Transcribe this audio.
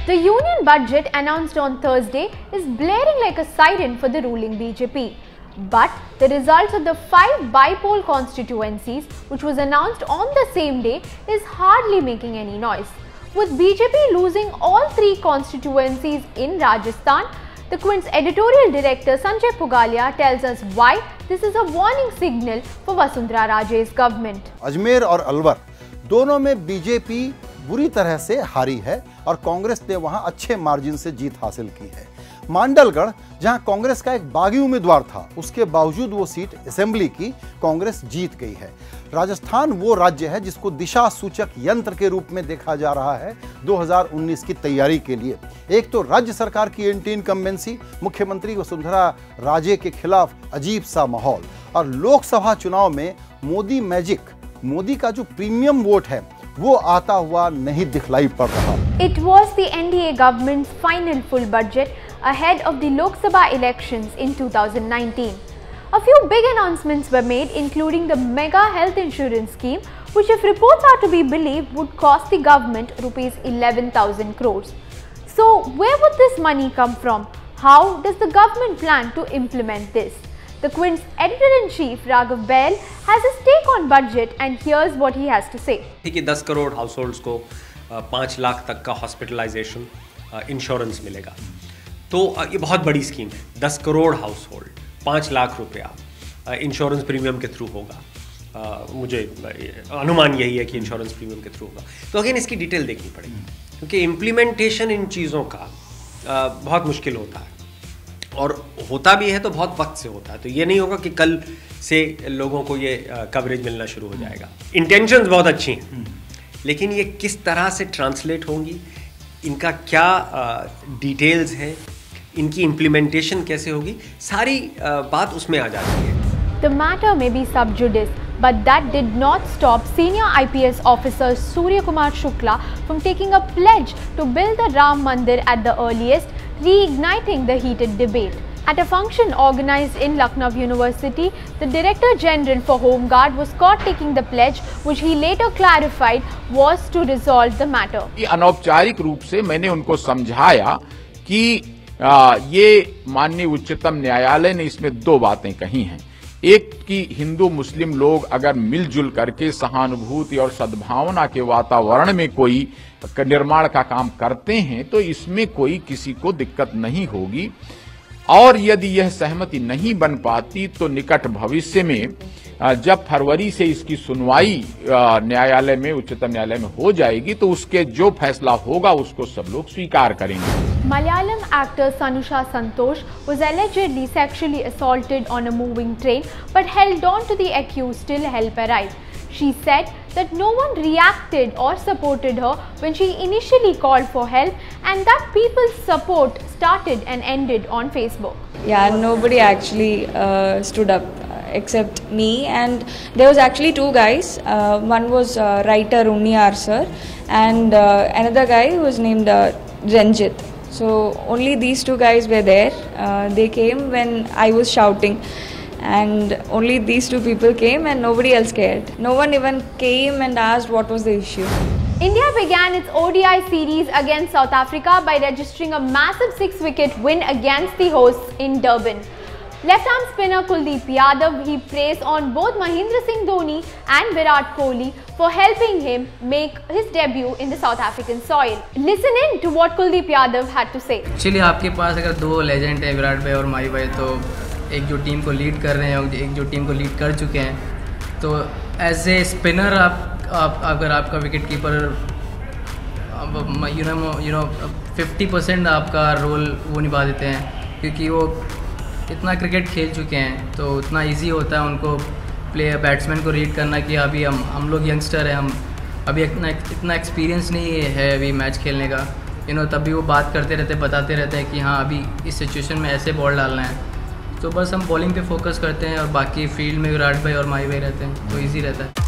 The union budget announced on Thursday is blaring like a siren for the ruling BJP. But the results of the 5 bi-poll constituencies, which was announced on the same day, is hardly making any noise. With BJP losing all 3 constituencies in Rajasthan, the Quint's editorial director Sanjay Pugalia tells us why this is a warning signal for Vasundhara Raje's government. Ajmer और अलवर दोनों में BJP बुरी तरह से हारी है और कांग्रेस ने वहां अच्छे मार्जिन से जीत हासिल की है। मांडलगढ़, जहां कांग्रेस का एक बागी उम्मीदवार था, उसके बावजूद वो सीट असेंबली की कांग्रेस जीत गई है। राजस्थान वो राज्य है जिसको दिशा सूचक यंत्र के रूप में देखा जा रहा है 2019 की तैयारी के लिए। एक तो राज्य सरकार की एंटी इनकम्बेंसी, मुख्यमंत्री वसुंधरा राजे के खिलाफ अजीब सा माहौल, और लोकसभा चुनाव में मोदी मैजिक, मोदी का जो प्रीमियम वोट है वो आता हुआ नहीं दिखलाई पड़ रहा। It was the NDA government's final full budget ahead of the Lok Sabha elections in 2019. A few big announcements were made, including the mega health insurance scheme, which, if reports are to be believed, would cost the government rupees 11,000 crores. So, where would this money come from? How does the government plan to implement this? The Quint's editor-in-chief Raghav Bahl has his take on budget, and here's what he has to say. कि 10 crore house holds को 5 लाख तक का hospitalisation insurance मिलेगा, तो ये बहुत बड़ी scheme है। 10 करोड़ हाउस होल्ड, 5 लाख रुपया इंश्योरेंस प्रीमियम के थ्रू होगा। मुझे अनुमान यही है कि इंश्योरेंस प्रीमियम के थ्रू होगा। तो अगेन इसकी डिटेल देखनी पड़ेगी, क्योंकि इम्प्लीमेंटेशन इन चीज़ों का बहुत मुश्किल होता है, और होता भी है तो बहुत वक्त से होता है। तो ये नहीं होगा कि कल से लोगों को ये कवरेज मिलना शुरू हो जाएगा। इंटेंशंस बहुत अच्छी हैं, लेकिन ये किस तरह से ट्रांसलेट होंगी, इनका क्या डिटेल्स हैं, इनकी इम्प्लीमेंटेशन कैसे होगी, सारी बात उसमें आ जाती है। The matter may be sub judice, but that did not stop senior IPS officer Surya Kumar Shukla from taking a pledge to build the Ram Mandir at the earliest, reigniting the heated debate. At a function organized in Lucknow University, the Director General for Home Guard was caught taking the pledge, which he later clarified was to resolve the matter. अनौपचारिक रूप से मैंने उनको समझाया कि ये माननीय उच्चतम न्यायालय ने इसमें 2 बातें कही हैं। एक कि हिंदू मुस्लिम लोग अगर मिलजुल करके सहानुभूति और सद्भावना के वातावरण में कोई निर्माण का काम करते हैं तो इसमें कोई किसी को दिक्कत नहीं होगी, और यदि यह सहमति नहीं बन पाती तो निकट भविष्य में जब फरवरी से इसकी सुनवाई न्यायालय में, उच्चतम न्यायालय में हो जाएगी, तो उसके जो फैसला होगा उसको सब लोग स्वीकार करेंगे। Malayalam actor Sanusha Santosh was allegedly sexually assaulted on a moving train, but held on to the accused till help arrived. She said that no one reacted or supported her when she initially called for help, and that people's support started and ended on Facebook. Yeah, nobody actually stood up except me, and there was actually 2 guys. One was writer Unniyar sir, and another guy who was named Ranjit. So only these 2 guys were there. They came when I was shouting, and only these 2 people came and nobody else cared. No one even came and asked what was the issue. India began its ODI series against South Africa by registering a massive 6-wicket win against the hosts in Durban. Left-arm spinner Kuldeep Yadav, he praised on both Mahendra Singh Dhoni and Virat Kohli for helping him make his debut in the South African soil. Listen in to what Kuldeep Yadav had to say. Actually, आपके पास अगर 2 legend हैं, विराट भाई और माही भाई, तो एक जो team को लीड कर रहे हैं और एक जो टीम को लीड कर चुके हैं, तो एज ए स्पिनर आप अगर आपका विकेट कीपर यू नो 50% आपका रोल वो निभा देते हैं, क्योंकि वो इतना क्रिकेट खेल चुके हैं, तो उतना इजी होता है उनको बैट्समैन को रीड करना कि अभी हम लोग यंगस्टर हैं, हम अभी इतना एक्सपीरियंस नहीं है अभी मैच खेलने का, तब भी वो बात करते रहते, बताते रहते हैं कि हाँ अभी इस सिचुएशन में ऐसे बॉल डालना है। तो बस हम बॉलिंग पे फोकस करते हैं और बाकी फील्ड में विराट भाई और माही भाई रहते हैं, तो ईजी रहता है।